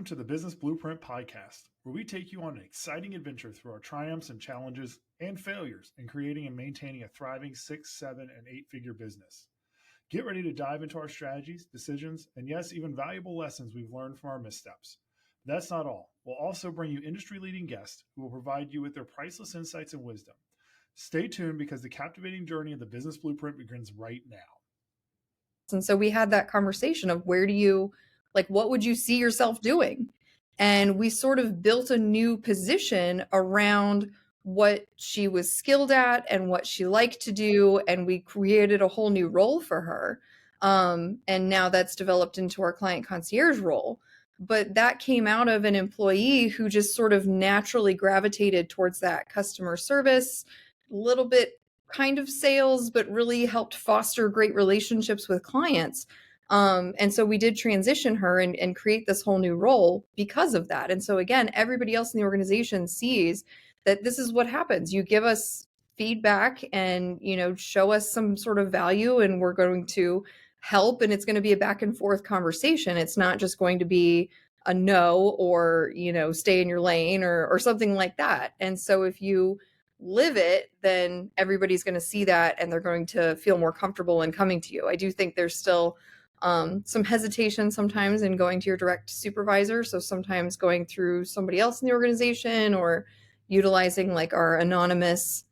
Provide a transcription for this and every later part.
to the Business Blueprint Podcast, where we take you on an exciting adventure through our triumphs and challenges and failures in creating and maintaining a thriving 6, 7, and 8-figure business. Get ready to dive into our strategies, decisions, and yes, even valuable lessons we've learned from our missteps. But that's not all. We'll also bring you industry-leading guests who will provide you with their priceless insights and wisdom. Stay tuned because the captivating journey of the Business Blueprint begins right now. And so we had that conversation of what would you see yourself doing? And we sort of built a new position around what she was skilled at and what she liked to do. And we created a whole new role for her. And now that's developed into our client concierge role. But that came out of an employee who just sort of naturally gravitated towards that customer service, a little bit kind of sales, but really helped foster great relationships with clients. And so we did transition her and create this whole new role because of that. And so again, everybody else in the organization sees that this is what happens. You give us feedback and, show us some sort of value, and we're going to help. And it's going to be a back and forth conversation. It's not just going to be a no or, stay in your lane or something like that. And so if you live it, then everybody's going to see that and they're going to feel more comfortable in coming to you. I do think there's still some hesitation sometimes in going to your direct supervisor. So sometimes going through somebody else in the organization or utilizing like our anonymous,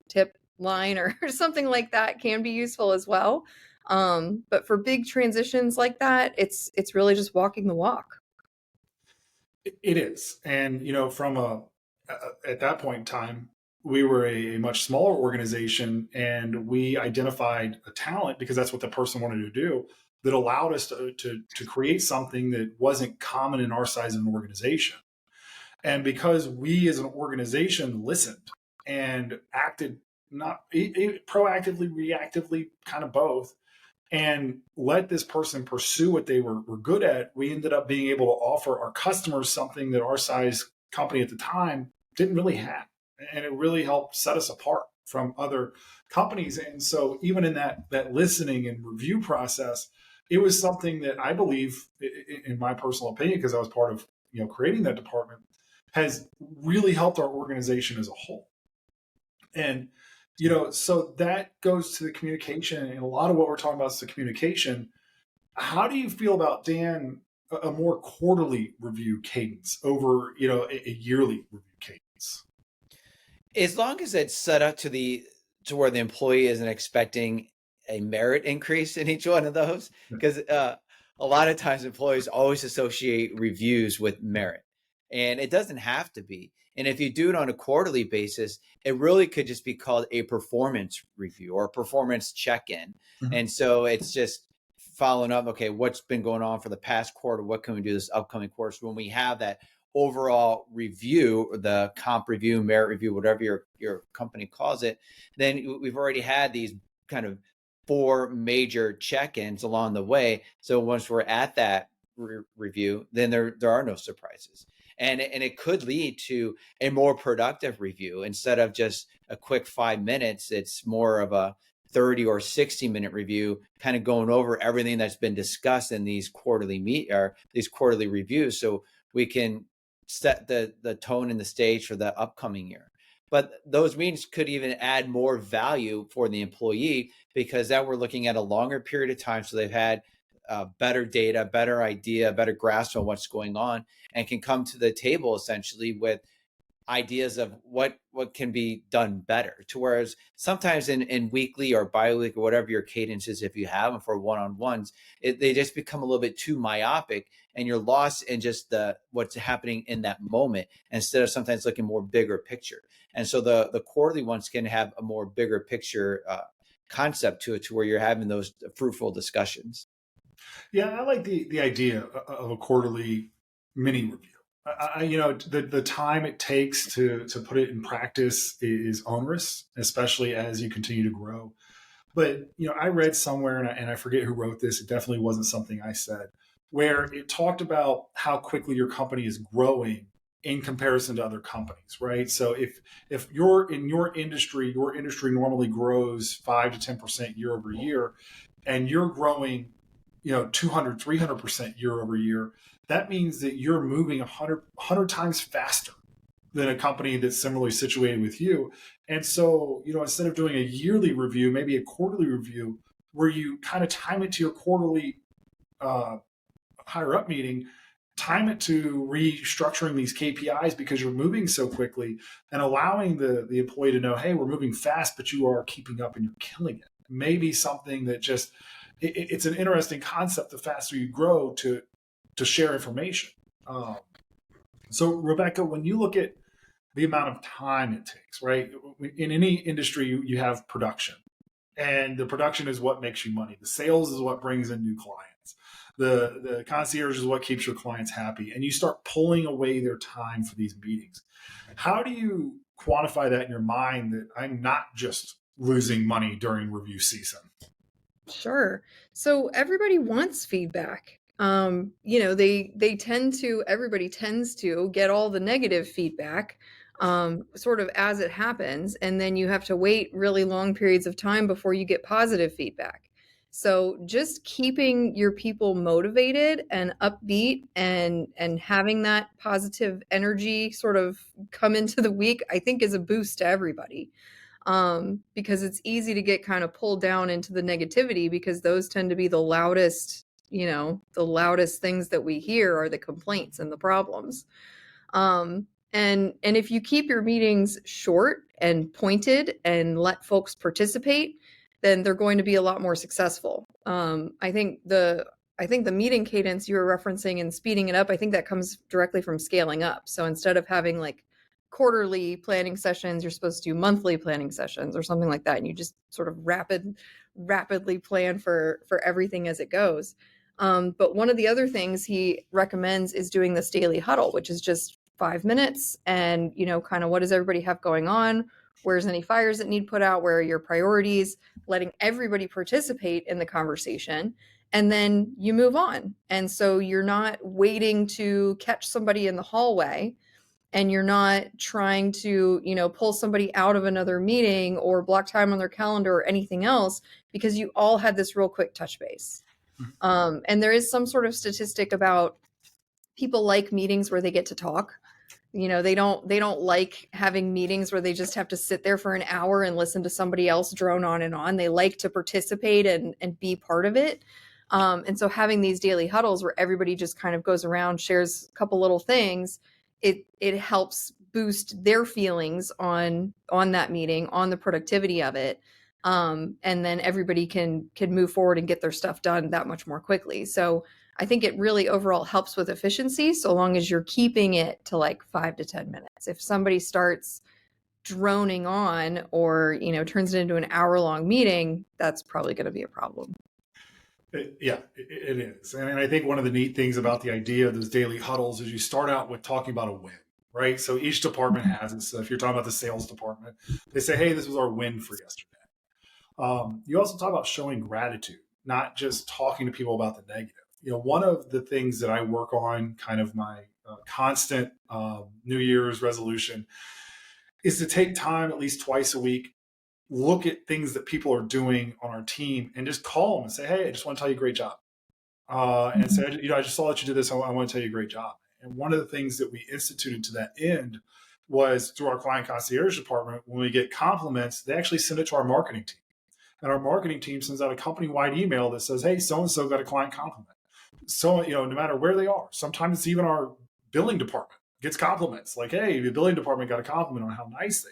tip line or something like that can be useful as well. But for big transitions like that, it's really just walking the walk. It is. And, at that point in time, we were a much smaller organization, and we identified a talent because that's what the person wanted to do, that allowed us to create something that wasn't common in our size of an organization. And because we as an organization listened and acted not proactively, reactively, kind of both, and let this person pursue what they were good at, we ended up being able to offer our customers something that our size company at the time didn't really have. And it really helped set us apart from other companies. And so even in that listening and review process, it was something that I believe, in my personal opinion, because I was part of creating that department, has really helped our organization as a whole. And so that goes to the communication, and a lot of what we're talking about is the communication. How do you feel about, Dan, a more quarterly review cadence over a yearly review cadence? As long as it's set up to where the employee isn't expecting a merit increase in each one of those, because a lot of times employees always associate reviews with merit, and it doesn't have to be. And if you do it on a quarterly basis, it really could just be called a performance review or a performance check-in. Mm-hmm. And so it's just following up, okay, what's been going on for the past quarter? What can we do this upcoming quarter? So when we have that overall review, the comp review, merit review, whatever your company calls it, then we've already had these kind of 4 major check-ins along the way. So once we're at that review, then there are no surprises. And it could lead to a more productive review. Instead of just a quick 5 minutes, it's more of a 30 or 60-minute review, kind of going over everything that's been discussed in these quarterly reviews, so we can set the tone and the stage for the upcoming year. But those meetings could even add more value for the employee, because now we're looking at a longer period of time. So they've had better data, better idea, better grasp on what's going on, and can come to the table essentially with ideas of what can be done better. To whereas sometimes in weekly or bi-weekly or whatever your cadence is, if you have them for one-on-ones, they just become a little bit too myopic, and you're lost in just what's happening in that moment, instead of sometimes looking more bigger picture. And so the quarterly ones can have a more bigger picture concept to it, to where you're having those fruitful discussions. Yeah, I like the idea of a quarterly mini review. The time it takes to put it in practice is onerous, especially as you continue to grow. But, I read somewhere, and I forget who wrote this, it definitely wasn't something I said, where it talked about how quickly your company is growing in comparison to other companies, right? So if you're in your industry normally grows 5 to 10% year over year, and you're growing 200, 300% year over year, that means that you're moving 100 times faster than a company that's similarly situated with you. And so, instead of doing a yearly review, maybe a quarterly review where you kind of time it to your quarterly uh, higher up meeting, time it to restructuring these KPIs because you're moving so quickly, and allowing the employee to know, hey, we're moving fast, but you are keeping up and you're killing it. Maybe something that just, it's an interesting concept. The faster you grow to share information. So Rebecca, when you look at the amount of time it takes, right? In any industry, you have production, and the production is what makes you money. The sales is what brings in new clients. The concierge is what keeps your clients happy. And you start pulling away their time for these meetings. How do you quantify that in your mind that I'm not just losing money during review season? Sure. So everybody wants feedback. They tend to, everybody tends to get all the negative feedback, sort of as it happens, and then you have to wait really long periods of time before you get positive feedback. So just keeping your people motivated and upbeat and having that positive energy sort of come into the week, I think is a boost to everybody, because it's easy to get kind of pulled down into the negativity, because those tend to be the loudest, the loudest things that we hear are the complaints and the problems. And if you keep your meetings short and pointed and let folks participate, then they're going to be a lot more successful. I think the meeting cadence you were referencing and speeding it up, I think that comes directly from scaling up. So instead of having like quarterly planning sessions, you're supposed to do monthly planning sessions or something like that, and you just sort of rapidly plan for everything as it goes. But one of the other things he recommends is doing this daily huddle, which is just 5 minutes, and kind of what does everybody have going on, where's any fires that need put out, where are your priorities, letting everybody participate in the conversation, and then you move on. And so you're not waiting to catch somebody in the hallway, and you're not trying to, pull somebody out of another meeting or block time on their calendar or anything else, because you all had this real quick touch base. And there is some sort of statistic about people like meetings where they get to talk. They don't like having meetings where they just have to sit there for an hour and listen to somebody else drone on and on. They like to participate and be part of it. And so having these daily huddles where everybody just kind of goes around, shares a couple little things, it helps boost their feelings on that meeting, on the productivity of it. And then everybody can move forward and get their stuff done that much more quickly. So I think it really overall helps with efficiency, so long as you're keeping it to like 5 to 10 minutes. If somebody starts droning on or, turns it into an hour-long meeting, that's probably going to be a problem. Yeah, it is. And I think one of the neat things about the idea of those daily huddles is you start out with talking about a win, right? So each department has it. So if you're talking about the sales department, they say, hey, this was our win for yesterday. You also talk about showing gratitude, not just talking to people about the negative. One of the things that I work on, kind of my constant New Year's resolution, is to take time at least twice a week, look at things that people are doing on our team, and just call them and say, hey, I just want to tell you great job. And say, I just saw that you did this. I want to tell you great job. And one of the things that we instituted to that end was through our client concierge department. When we get compliments, they actually send it to our marketing team. And our marketing team sends out a company-wide email that says, hey, so-and-so got a client compliment. So, no matter where they are, sometimes it's even our billing department gets compliments like, hey, the billing department got a compliment on how nice they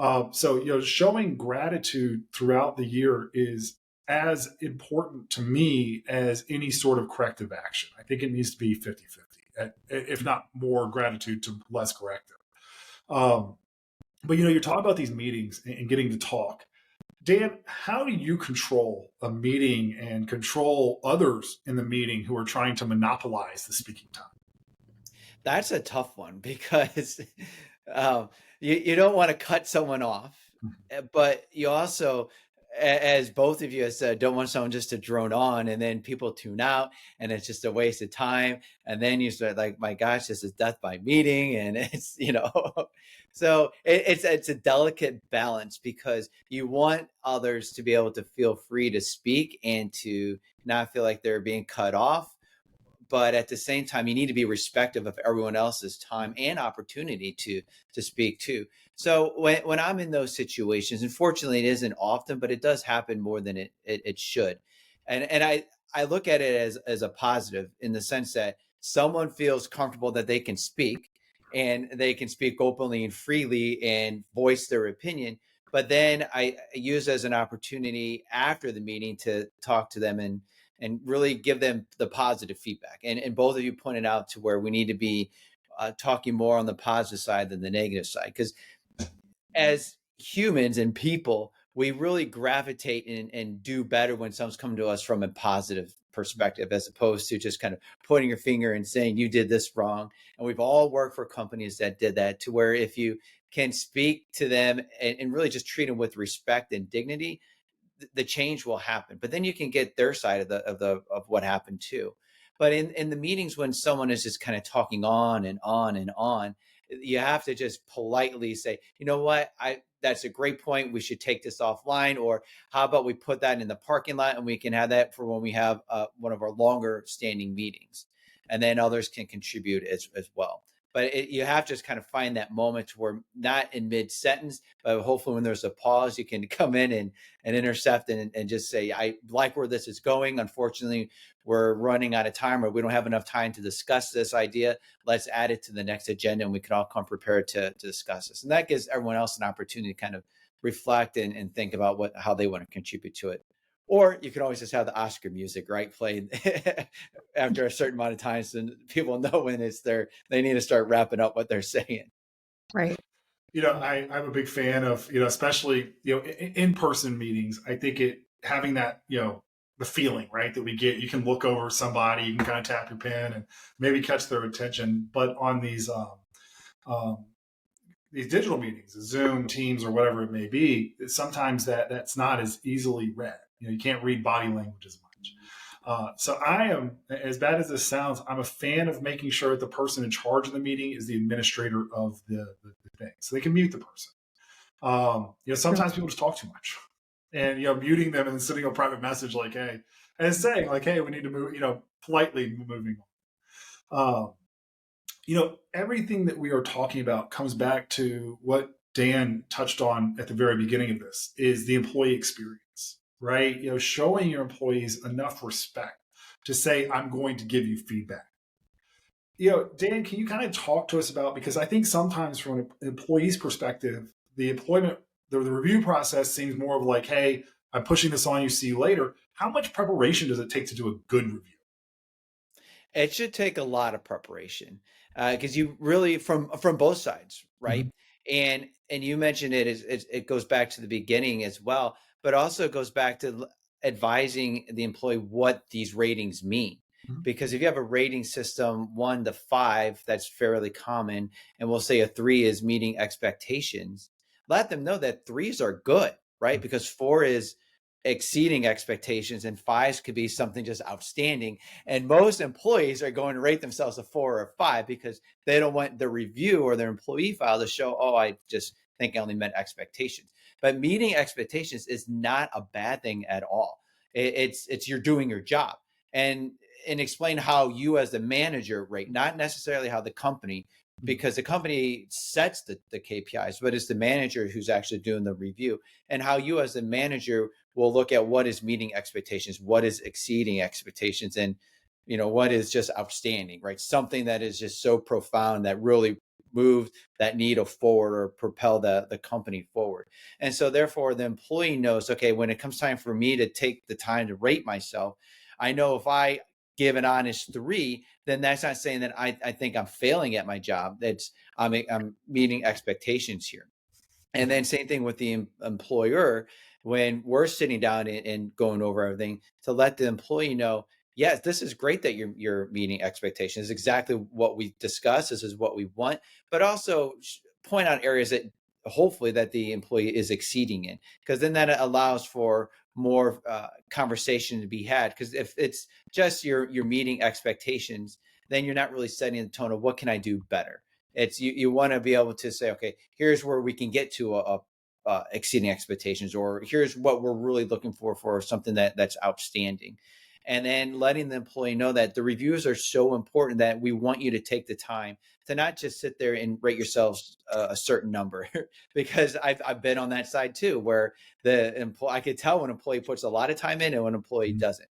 are. So, showing gratitude throughout the year is as important to me as any sort of corrective action. I think it needs to be 50-50, if not more gratitude to less corrective. But, you're talking about these meetings and getting to talk. Dan, how do you control a meeting and control others in the meeting who are trying to monopolize the speaking time? That's a tough one because you don't want to cut someone off, but you also, as both of you have said, don't want someone just to drone on and then people tune out and it's just a waste of time. And then you start like, my gosh, this is death by meeting. And it's, so it's a delicate balance because you want others to be able to feel free to speak and to not feel like they're being cut off. but at the same time, you need to be respectful of everyone else's time and opportunity to speak too. So when I'm in those situations, unfortunately, it isn't often, but it does happen more than it should. And I look at it as a positive in the sense that someone feels comfortable that they can speak and they can speak openly and freely and voice their opinion. But then I use as an opportunity after the meeting to talk to them and really give them the positive feedback. And both of you pointed out to where we need to be talking more on the positive side than the negative side. Because as humans and people, we really gravitate and do better when someone's coming to us from a positive perspective, as opposed to just kind of pointing your finger and saying you did this wrong. And we've all worked for companies that did that, to where if you can speak to them and really just treat them with respect and dignity, the change will happen. But then you can get their side of what happened too. But in the meetings, when someone is just kind of talking on and on and on, you have to just politely say, you know what, that's a great point. We should take this offline, or how about we put that in the parking lot and we can have that for when we have one of our longer standing meetings, and then others can contribute as well. But you have to just kind of find that moment where, not in mid sentence, but hopefully when there's a pause, you can come in and intercept and just say, I like where this is going. Unfortunately, we're running out of time, or we don't have enough time to discuss this idea. Let's add it to the next agenda and we can all come prepared to discuss this. And that gives everyone else an opportunity to kind of reflect and think about how they want to contribute to it. Or you can always just have the Oscar music, right, played after a certain amount of time, so people know when they need to start wrapping up what they're saying. Right. I'm a big fan of, especially, in-person meetings. I think having that, the feeling, right, that we get, you can look over somebody, you can kind of tap your pen and maybe catch their attention. But on these digital meetings, Zoom, Teams, or whatever it may be, sometimes that's not as easily read. You can't read body language as much. So I am, as bad as this sounds, I'm a fan of making sure that the person in charge of the meeting is the administrator of the thing, so they can mute the person. Sometimes people just talk too much, and muting them and sending a private message like, "Hey," and saying like, "Hey, we need to move," politely moving on. Everything that we are talking about comes back to what Dan touched on at the very beginning of this, is the employee experience, right? Showing your employees enough respect to say, I'm going to give you feedback. Dan, can you kind of talk to us about, because I think sometimes from an employee's perspective, the review process seems more of like, hey, I'm pushing this on you, see you later. How much preparation does it take to do a good review? It should take a lot of preparation, because you really, from both sides, right? Mm-hmm. And you mentioned it goes back to the beginning as well, but also it goes back to advising the employee what these ratings mean. Mm-hmm. Because if you have a rating system 1 to 5, that's fairly common, and we'll say a 3 is meeting expectations, let them know that 3s are good, right? Mm-hmm. Because 4 is exceeding expectations and 5s could be something just outstanding. And most employees are going to rate themselves a 4 or 5 because they don't want the review or their employee file to show, oh, I just think I only met expectations. But meeting expectations is not a bad thing at all. It's you're doing your job, and explain how you as the manager rate, not necessarily how the company, because the company sets the KPIs, but it's the manager who's actually doing the review, and how you as the manager will look at what is meeting expectations, what is exceeding expectations, and what is just outstanding, right? Something that is just so profound that really moved that needle forward or propel the company forward. And so therefore the employee knows, okay, when it comes time for me to take the time to rate myself, I know if I give an honest 3, then that's not saying that I think I'm failing at my job. I'm meeting expectations here. And then same thing with the employer, when we're sitting down and going over everything, to let the employee know, yes, this is great that you're meeting expectations. This is exactly what we discussed. This is what we want, but also point out areas that hopefully that the employee is exceeding in, because then that allows for more conversation to be had. Because if it's just you're meeting expectations, then you're not really setting the tone of what can I do better. It's you want to be able to say, okay, here's where we can get to a exceeding expectations, or here's what we're really looking for something that's outstanding. and then letting the employee know that the reviews are so important that we want you to take the time to not just sit there and rate yourselves a certain number, because I've been on that side too, where the employee, I could tell when an employee puts a lot of time in and when an employee doesn't.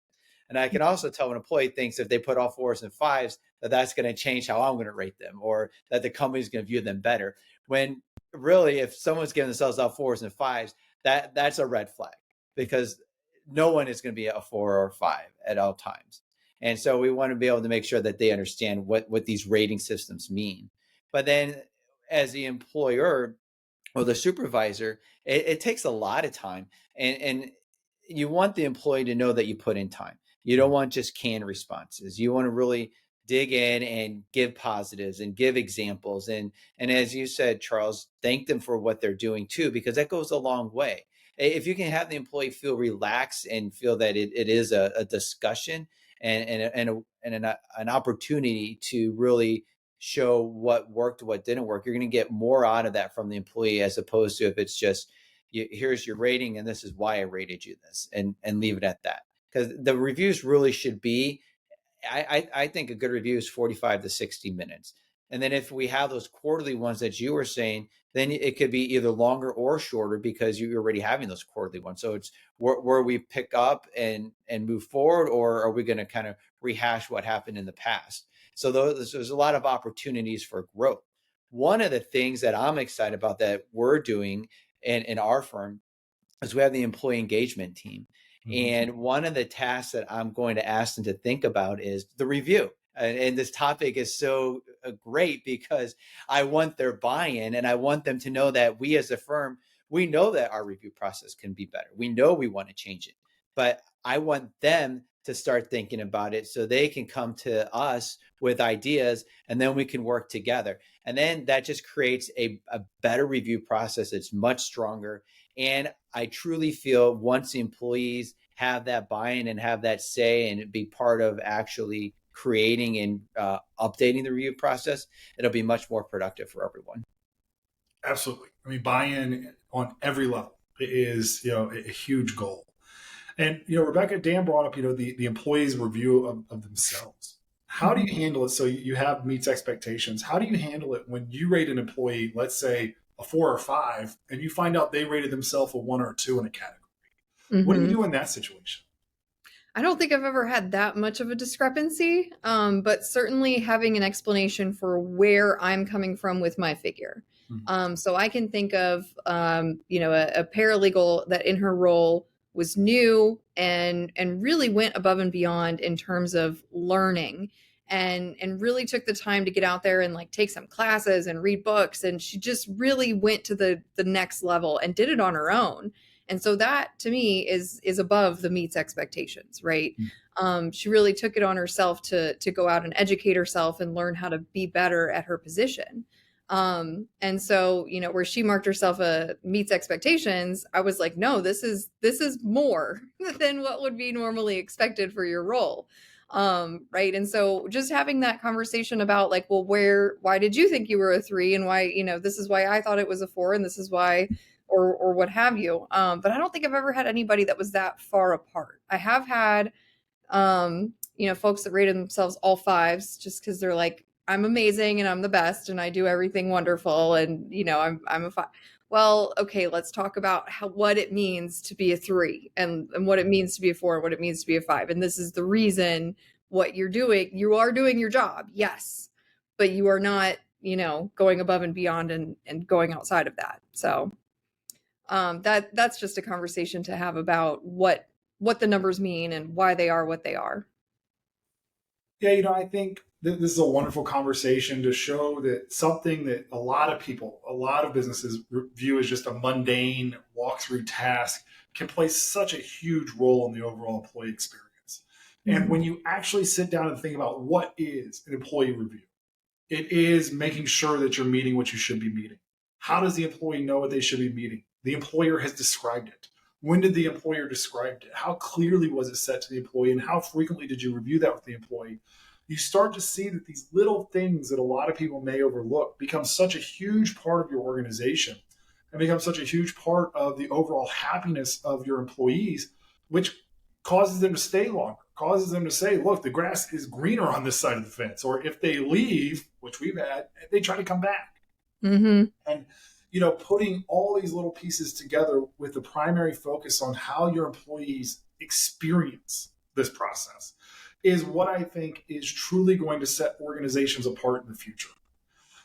And I can also tell when an employee thinks if they put all 4s and 5s, that that's going to change how I'm going to rate them, or that the company's going to view them better. When really, if someone's giving themselves all 4s and 5s, that's a red flag, because no one is going to be a 4 or 5 at all times. And so we want to be able to make sure that they understand what these rating systems mean. But then as the employer or the supervisor, it takes a lot of time. And you want the employee to know that you put in time. You don't want just canned responses. You want to really dig in and give positives and give examples. And as you said, Charles, thank them for what they're doing too, because that goes a long way. If you can have the employee feel relaxed and feel that it is a discussion and an opportunity to really show what worked, what didn't work, you're going to get more out of that from the employee, as opposed to if it's just, here's your rating and this is why I rated you this, and leave it at that. Because the reviews really should be, I think a good review is 45 to 60 minutes. And then if we have those quarterly ones that you were saying, then it could be either longer or shorter, because you're already having those quarterly ones. So it's where we pick up and move forward, or are we going to kind of rehash what happened in the past? So there's a lot of opportunities for growth. One of the things that I'm excited about that we're doing in our firm is we have the employee engagement team. And one of the tasks that I'm going to ask them to think about is the review. And this topic is so great, because I want their buy-in, and I want them to know that we as a firm, we know that our review process can be better. We know we want to change it, but I want them to start thinking about it so they can come to us with ideas, and then we can work together. And then that just creates a better review process. It's much stronger. And I truly feel once the employees have that buy-in and have that say and be part of actually creating and updating the review process, it'll be much more productive for everyone. Absolutely. I mean, buy-in on every level is, a huge goal. And, Rebecca, Dan brought up, the employees' review of themselves. How do you handle it? So you have meets expectations. How do you handle it when you rate an employee, let's say a 4 or 5, and you find out they rated themselves a 1 or a 2 in a category? What do you do in that situation? I don't think I've ever had that much of a discrepancy, but certainly having an explanation for where I'm coming from with my figure. So I can think of, a paralegal that in her role was new and really went above and beyond in terms of learning, and really took the time to get out there and like take some classes and read books. And she just really went to the next level and did it on her own. And so that to me is above the meets expectations, right? She really took it on herself to go out and educate herself and learn how to be better at her position. And so, where she marked herself a meets expectations, I was like, no, this is more than what would be normally expected for your role. Right. And so just having that conversation about like, well, why did you think you were a 3, and why, this is why I thought it was a 4, and this is why, or what have you. But I don't think I've ever had anybody that was that far apart. I have had, folks that rated themselves all 5s just because they're like, I'm amazing and I'm the best and I do everything wonderful. And, I'm a 5. Well, okay, let's talk about what it means to be a 3 and what it means to be a 4 and what it means to be a 5. And this is the reason what you're doing. You are doing your job. Yes. But you are not, going above and beyond and going outside of that. So that's just a conversation to have about what the numbers mean and why they are what they are. Yeah, I think this is a wonderful conversation to show that something that a lot of businesses view as just a mundane walkthrough task can play such a huge role in the overall employee experience. And when you actually sit down and think about what is an employee review, it is making sure that you're meeting what you should be meeting. How does the employee know what they should be meeting? The employer has described it. When did the employer describe it? How clearly was it set to the employee? And how frequently did you review that with the employee? You start to see that these little things that a lot of people may overlook become such a huge part of your organization and become such a huge part of the overall happiness of your employees, which causes them to stay longer, causes them to say, look, the grass is greener on this side of the fence. Or if they leave, which we've had, they try to come back. Mm-hmm. And, putting all these little pieces together with the primary focus on how your employees experience this process is what I think is truly going to set organizations apart in the future.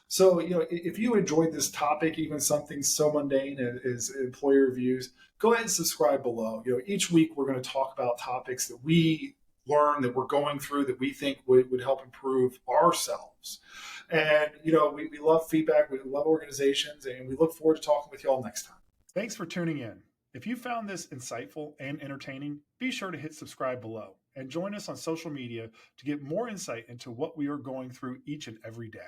So, if you enjoyed this topic, even something so mundane as employee reviews, go ahead and subscribe below. Each week we're going to talk about topics that we learn, that we're going through, that we think would help improve ourselves. And, we love feedback, we love organizations, and we look forward to talking with you all next time. Thanks for tuning in. If you found this insightful and entertaining, be sure to hit subscribe below and join us on social media to get more insight into what we are going through each and every day.